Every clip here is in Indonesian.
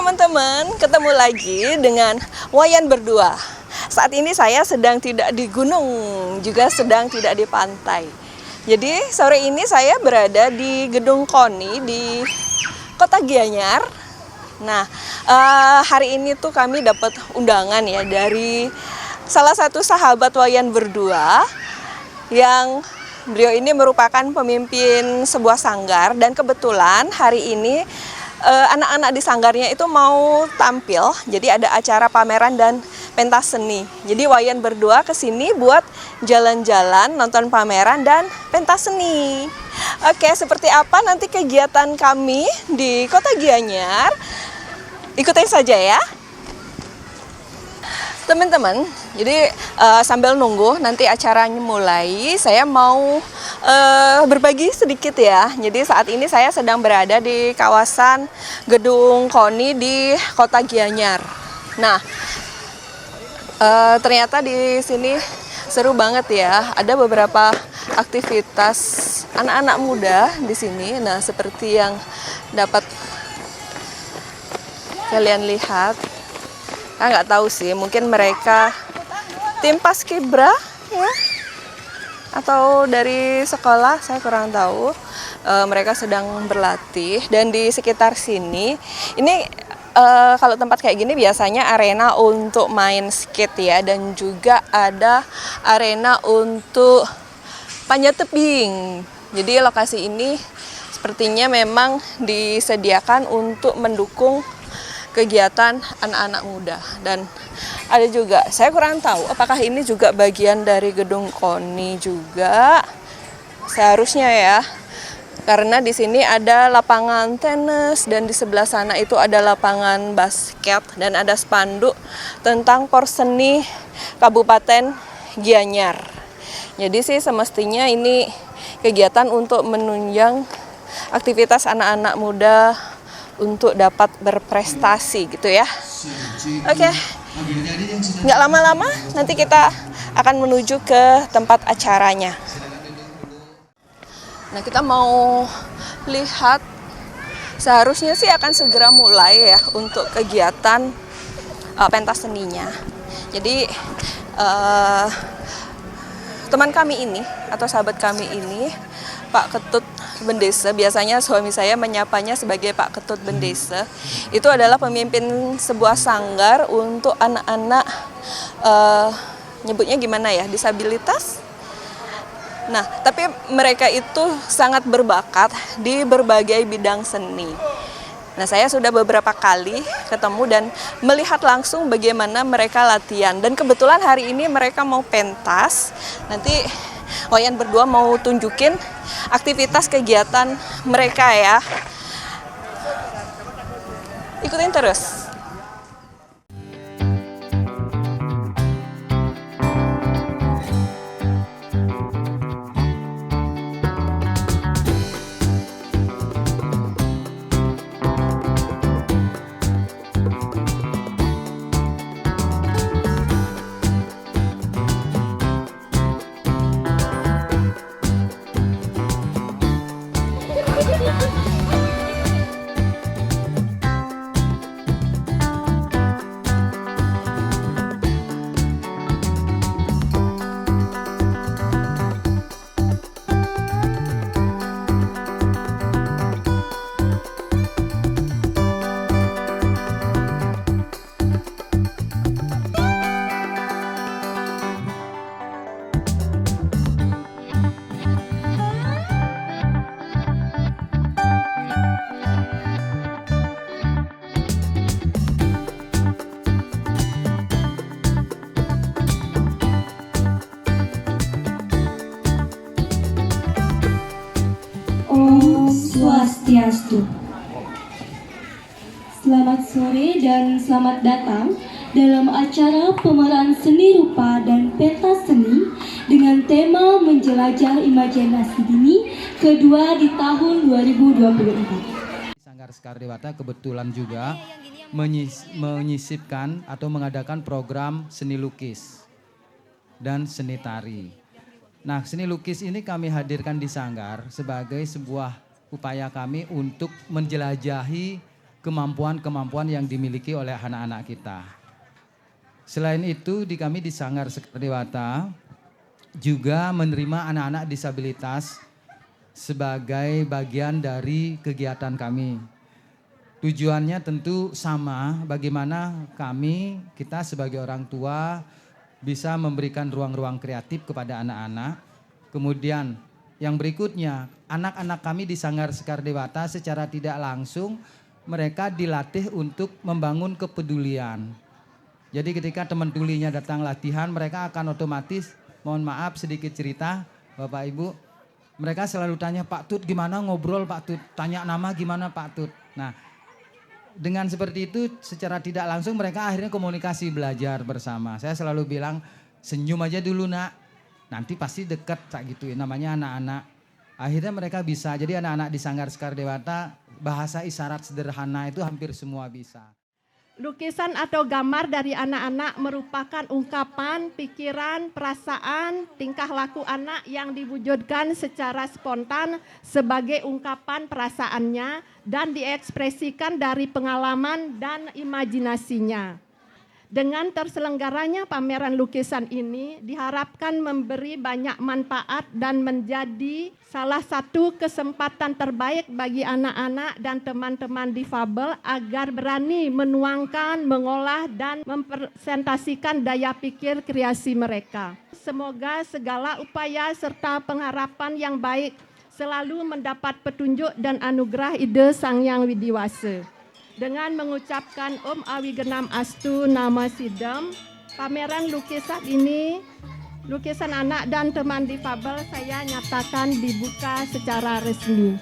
teman-teman, ketemu lagi dengan Wayan berdua. Saat ini saya sedang tidak di gunung, juga sedang tidak di pantai. Jadi sore ini saya berada di Gedung KONI di Kota Gianyar. Nah, hari ini tuh kami dapat undangan ya dari salah satu sahabat Wayan berdua yang beliau ini merupakan pemimpin sebuah sanggar, dan kebetulan hari ini anak-anak di sanggarnya itu mau tampil, jadi ada acara pameran dan pentas seni. Jadi Wayan berdua kesini buat jalan-jalan, nonton pameran dan pentas seni. Oke, seperti apa nanti kegiatan kami di Kota Gianyar? Ikutin saja ya. Teman-teman, jadi sambil nunggu nanti acaranya mulai, saya mau berbagi sedikit ya. Jadi saat ini saya sedang berada di kawasan Gedung KONI di Kota Gianyar. Nah, ternyata di sini seru banget ya. Ada beberapa aktivitas anak-anak muda di sini. Nah, seperti yang dapat kalian lihat. Nggak tahu sih, mungkin mereka tim Paskibra ya, atau dari sekolah, saya kurang tahu. Mereka sedang berlatih, dan di sekitar sini ini kalau tempat kayak gini biasanya arena untuk main skate ya, dan juga ada arena untuk panjat tebing. Jadi lokasi ini sepertinya memang disediakan untuk mendukung kegiatan anak-anak muda. Dan ada juga, saya kurang tahu apakah ini juga bagian dari Gedung KONI juga, seharusnya ya, karena di sini ada lapangan tenis dan di sebelah sana itu ada lapangan basket, dan ada spanduk tentang Porseni Kabupaten Gianyar. Jadi sih semestinya ini kegiatan untuk menunjang aktivitas anak-anak muda untuk dapat berprestasi gitu ya. Oke, nggak lama-lama nanti kita akan menuju ke tempat acaranya. Nah, kita mau lihat, seharusnya sih akan segera mulai ya untuk kegiatan pentas seninya. Jadi teman kami ini atau sahabat kami ini, Pak Ketut Bendesa, biasanya suami saya menyapanya sebagai Pak Ketut Bendesa, itu adalah pemimpin sebuah sanggar untuk anak-anak nyebutnya gimana ya, disabilitas. Nah, tapi mereka itu sangat berbakat di berbagai bidang seni. Nah, saya sudah beberapa kali ketemu dan melihat langsung bagaimana mereka latihan, dan kebetulan hari ini mereka mau pentas. Nanti Wayan berdua mau tunjukin aktivitas kegiatan mereka ya. Ikutin terus. Om Swastiastu. Selamat sore dan selamat datang dalam acara pemeran seni rupa dan pentas seni dengan tema menjelajah imajinasi dini kedua di tahun 2024. Sanggar Sekar Dewata kebetulan juga menyisipkan atau mengadakan program seni lukis dan seni tari. Nah, seni lukis ini kami hadirkan di Sanggar sebagai sebuah upaya kami untuk menjelajahi kemampuan-kemampuan yang dimiliki oleh anak-anak kita. Selain itu, kami di Sanggar Sekar Dewata juga menerima anak-anak disabilitas sebagai bagian dari kegiatan kami. Tujuannya tentu sama, bagaimana kita sebagai orang tua bisa memberikan ruang-ruang kreatif kepada anak-anak. Kemudian yang berikutnya, anak-anak kami di Sanggar Sekar Dewata secara tidak langsung mereka dilatih untuk membangun kepedulian. Jadi ketika teman tulinya datang latihan, mereka akan otomatis, mohon maaf sedikit cerita Bapak Ibu, mereka selalu tanya, Pak Tut gimana ngobrol Pak Tut, tanya nama gimana Pak Tut. Nah, dengan seperti itu secara tidak langsung mereka akhirnya komunikasi belajar bersama. Saya selalu bilang senyum aja dulu nak, nanti pasti deket kayak gitu ya, namanya anak-anak. Akhirnya mereka bisa, jadi anak-anak di Sanggar Sekar Dewata bahasa isyarat sederhana itu hampir semua bisa. Lukisan atau gambar dari anak-anak merupakan ungkapan, pikiran, perasaan, tingkah laku anak yang diwujudkan secara spontan sebagai ungkapan perasaannya dan diekspresikan dari pengalaman dan imajinasinya. Dengan terselenggaranya pameran lukisan ini diharapkan memberi banyak manfaat dan menjadi salah satu kesempatan terbaik bagi anak-anak dan teman-teman difabel agar berani menuangkan, mengolah dan mempresentasikan daya pikir kreasi mereka. Semoga segala upaya serta pengharapan yang baik selalu mendapat petunjuk dan anugerah ide Sang Hyang Widiwasa. Dengan mengucapkan Om Awigenam Astu Nama Sidam, pameran lukisan ini, lukisan anak dan teman difabel saya nyatakan dibuka secara resmi.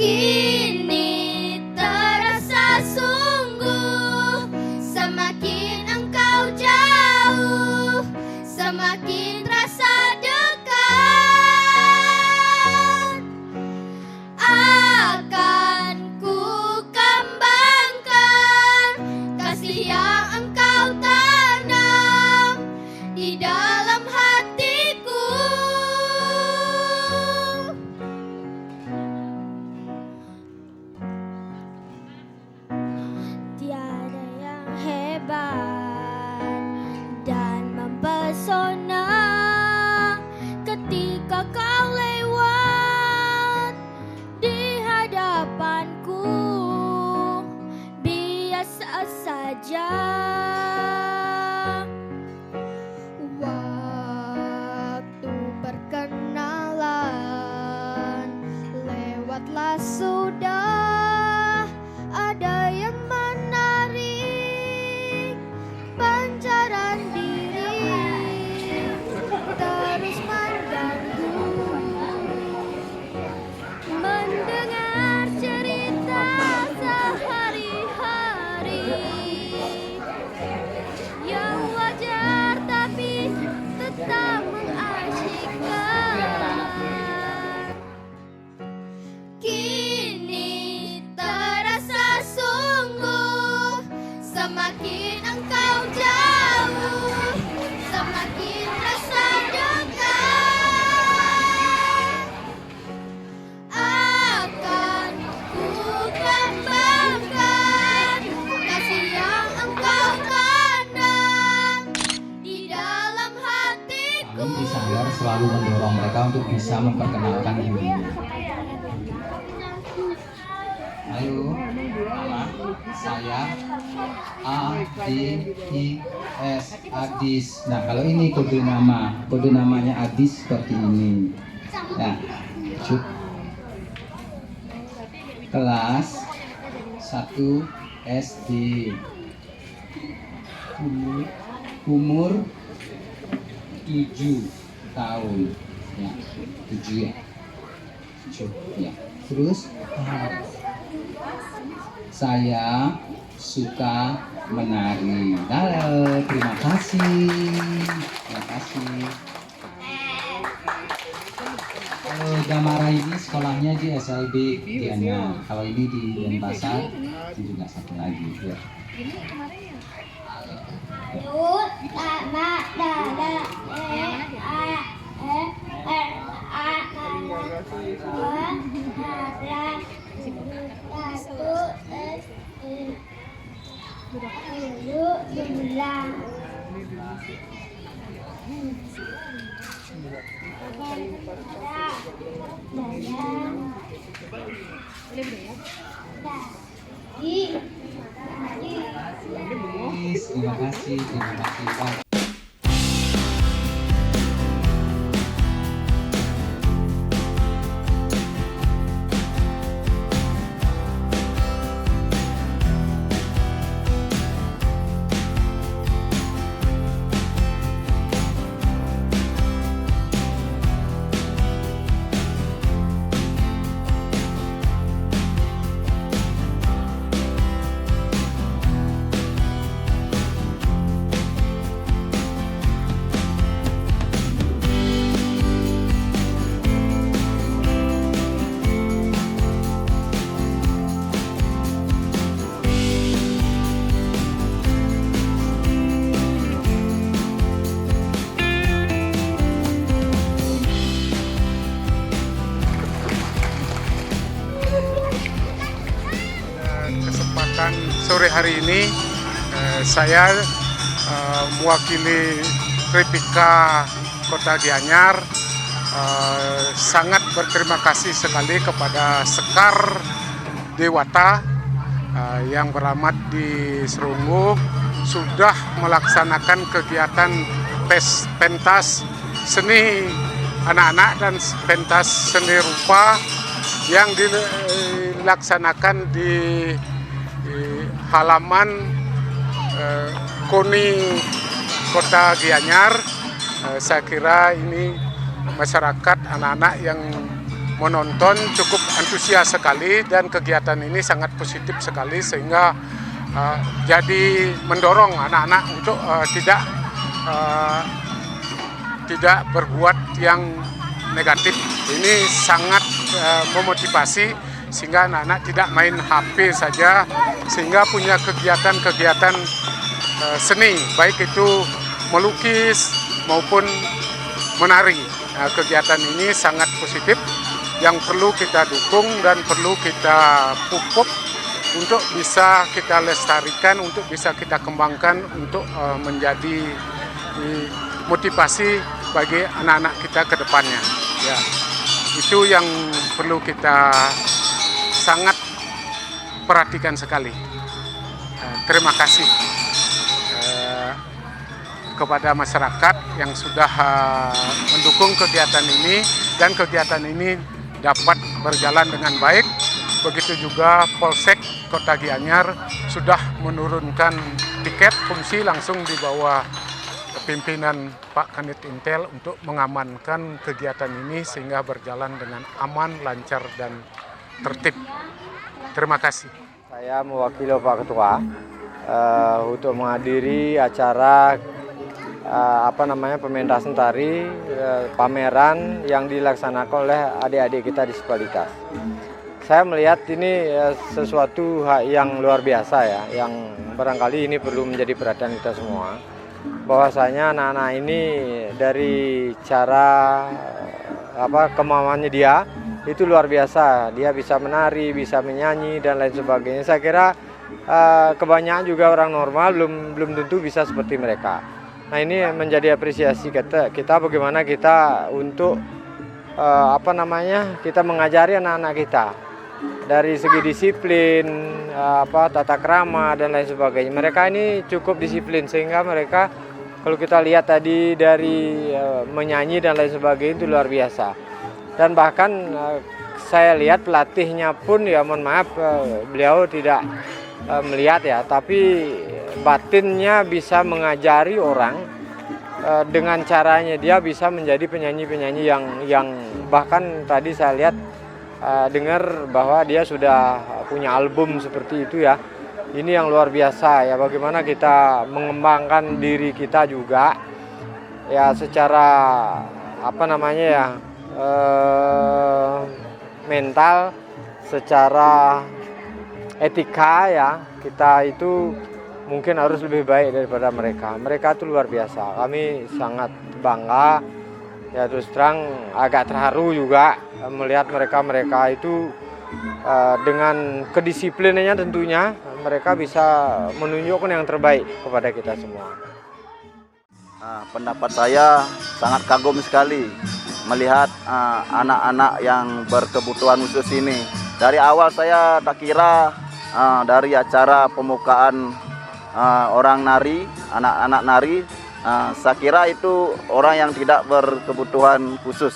Kini terasa sungguh, semakin engkau jauh, semakin terasa dekat. Akan ku kembangkan kasih yang engkau tanam di dalam hatiku. Tiada yang hebat dan mempesona ketika kau lewat di hadapanku, biasa saja. Waktu perkenalan lewatlah sudah, ada yang menarik Semakin engkau jauh, semakin rasa dekat. Akan ku kembangkan kasih yang engkau tanam di dalam hatiku. Kami di Sanggar selalu mendorong mereka untuk bisa memperkenalkan diri. Ayo, nama saya A-D-I-S, Adis. Nah, kalau ini kode namanya Adis seperti ini. Nah, cuk. Kelas 1 SD. Umur 7 tahun. Ya, 7 ya. 7 ya. Terus saya suka menari. Halo, terima kasih. Terima kasih. Kalau Gamara ini sekolahnya di SLB Gianyar. Kalau ini di Denpasar, itu juga satu lagi. Ya. Terima kasih, Pak. Kesempatan sore hari ini saya mewakili Tripika Kota Gianyar sangat berterima kasih sekali kepada Sekar Dewata yang beralamat di Serungu sudah melaksanakan kegiatan pentas seni anak-anak dan pentas seni rupa yang dilaksanakan di halaman KONI Kota Gianyar. Saya kira ini masyarakat anak-anak yang menonton cukup antusias sekali dan kegiatan ini sangat positif sekali sehingga jadi mendorong anak-anak untuk tidak berbuat yang negatif. Ini sangat memotivasi sehingga anak-anak tidak main HP saja, sehingga punya kegiatan-kegiatan seni, baik itu melukis maupun menari. Nah, kegiatan ini sangat positif yang perlu kita dukung dan perlu kita pupuk untuk bisa kita lestarikan, untuk bisa kita kembangkan untuk menjadi motivasi bagi anak-anak kita ke depannya. Ya, itu yang perlu kita sangat perhatikan sekali. Terima kasih kepada masyarakat yang sudah mendukung kegiatan ini dan kegiatan ini dapat berjalan dengan baik. Begitu juga Polsek Kota Gianyar sudah menurunkan tiket fungsi langsung di bawah pimpinan Pak Kanit Intel untuk mengamankan kegiatan ini sehingga berjalan dengan aman, lancar, dan tertib. Terima kasih. Saya mewakili Pak Ketua untuk menghadiri acara pementasan tari pameran yang dilaksanakan oleh adik-adik kita disabilitas. Saya melihat ini sesuatu yang luar biasa ya, yang barangkali ini perlu menjadi perhatian kita semua, bahwasanya anak-anak ini dari cara kemauannya dia itu luar biasa. Dia bisa menari, bisa menyanyi dan lain sebagainya. Saya kira kebanyakan juga orang normal belum tentu bisa seperti mereka. Nah, ini menjadi apresiasi kita bagaimana kita untuk kita mengajari anak-anak kita dari segi disiplin, tata krama dan lain sebagainya. Mereka ini cukup disiplin sehingga mereka kalau kita lihat tadi dari menyanyi dan lain sebagainya itu luar biasa. Dan bahkan saya lihat pelatihnya pun ya mohon maaf beliau tidak melihat ya, tapi batinnya bisa mengajari orang dengan caranya dia bisa menjadi penyanyi-penyanyi yang bahkan tadi saya lihat dengar bahwa dia sudah punya album seperti itu ya. Ini yang luar biasa ya, bagaimana kita mengembangkan diri kita juga ya secara mental, secara etika ya, kita itu mungkin harus lebih baik daripada mereka. Mereka itu luar biasa. Kami sangat bangga ya, terus terang agak terharu juga melihat mereka itu dengan kedisiplinannya tentunya mereka bisa menunjukkan yang terbaik kepada kita semua. Pendapat saya sangat kagum sekali melihat anak-anak yang berkebutuhan khusus ini. Dari awal saya tak kira dari acara pembukaan orang nari, anak-anak nari, saya kira itu orang yang tidak berkebutuhan khusus.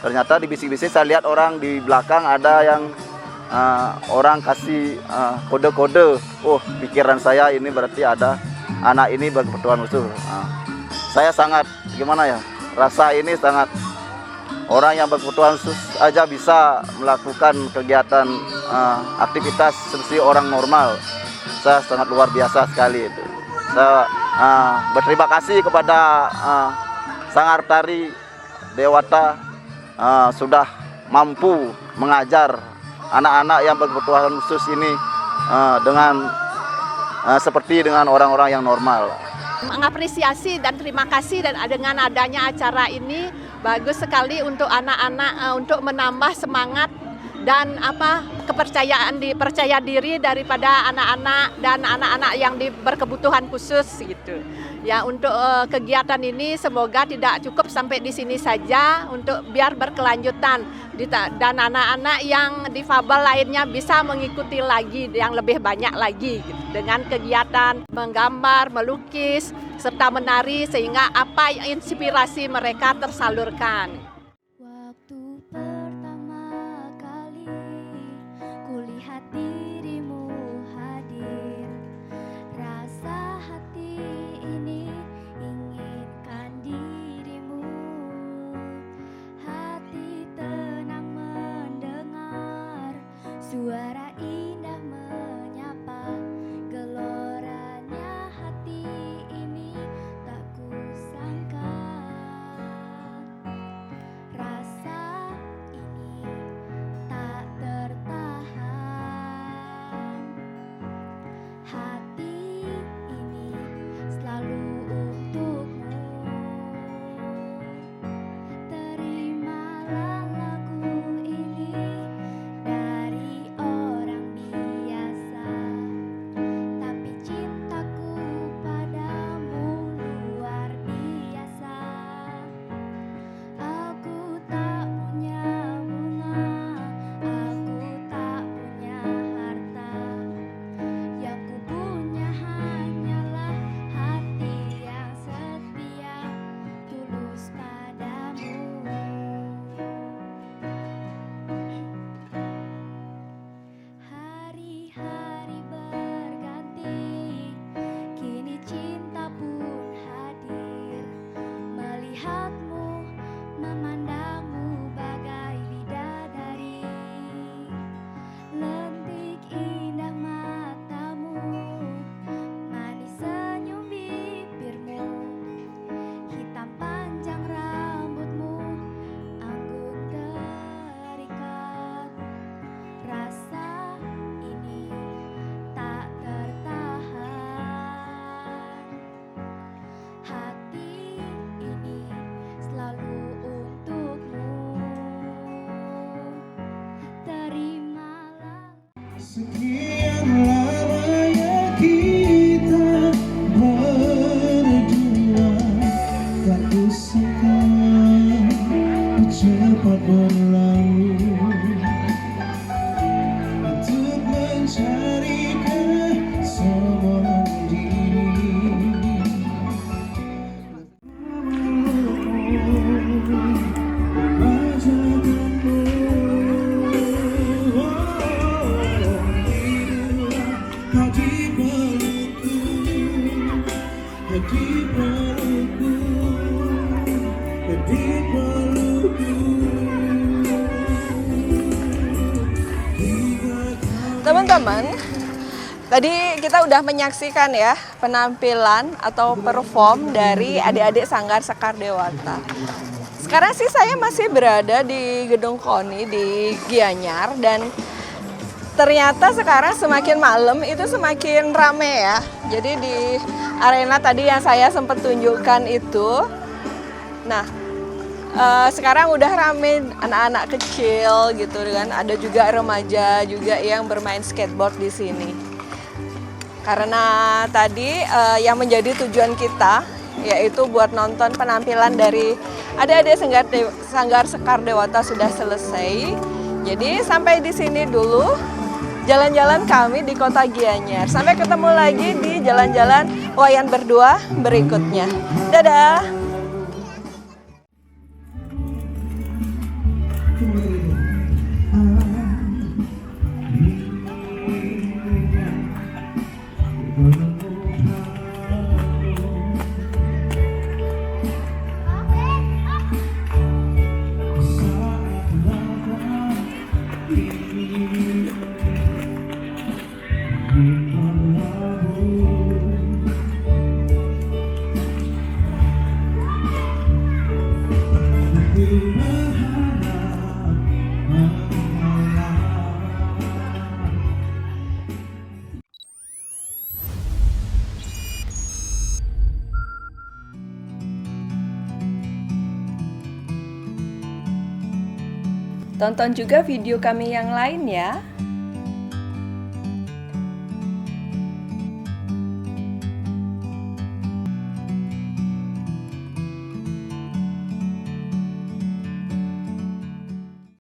Ternyata di bisik-bisik saya lihat orang di belakang ada yang orang kasih kode-kode. Oh, pikiran saya ini berarti ada anak ini berkebutuhan khusus. Saya sangat rasa ini sangat orang yang berkebutuhan khusus aja bisa melakukan kegiatan aktivitas seperti orang normal. Saya sangat luar biasa sekali itu. Saya berterima kasih kepada Sanggar Tari Dewata sudah mampu mengajar anak-anak yang berkebutuhan khusus ini seperti dengan orang-orang yang normal. Mengapresiasi dan terima kasih dengan adanya acara ini bagus sekali untuk anak-anak untuk menambah semangat dan percaya diri daripada anak-anak dan anak-anak yang berkebutuhan khusus gitu. Ya, untuk kegiatan ini semoga tidak cukup sampai di sini saja, untuk biar berkelanjutan dan anak-anak yang difabel lainnya bisa mengikuti lagi yang lebih banyak lagi gitu, dengan kegiatan menggambar, melukis serta menari sehingga inspirasi mereka tersalurkan. Waktu pertama kali kulihat dirimu hadir, rasa hati ini inginkan dirimu. Hati tenang mendengar suara indah menyapa, geloranya hati ini tak kusangka. Rasa ini tak tertahan, hati ini selalu untukmu. Terimalah lagu ini dari Teman-teman, tadi kita udah menyaksikan ya penampilan atau perform dari adik-adik Sanggar Sekar Dewata. Sekarang sih saya masih berada di Gedung KONI di Gianyar dan ternyata sekarang semakin malam itu semakin rame ya. Jadi di arena tadi yang saya sempat tunjukkan itu, nah sekarang udah rame anak-anak kecil gitu kan, ada juga remaja juga yang bermain skateboard di sini. Karena tadi yang menjadi tujuan kita yaitu buat nonton penampilan dari adik-adik Sanggar Sekar Dewata sudah selesai. Jadi sampai di sini dulu jalan-jalan kami di Kota Gianyar. Sampai ketemu lagi di jalan-jalan Wayan Berdua berikutnya. Dadah. Tonton juga video kami yang lain ya.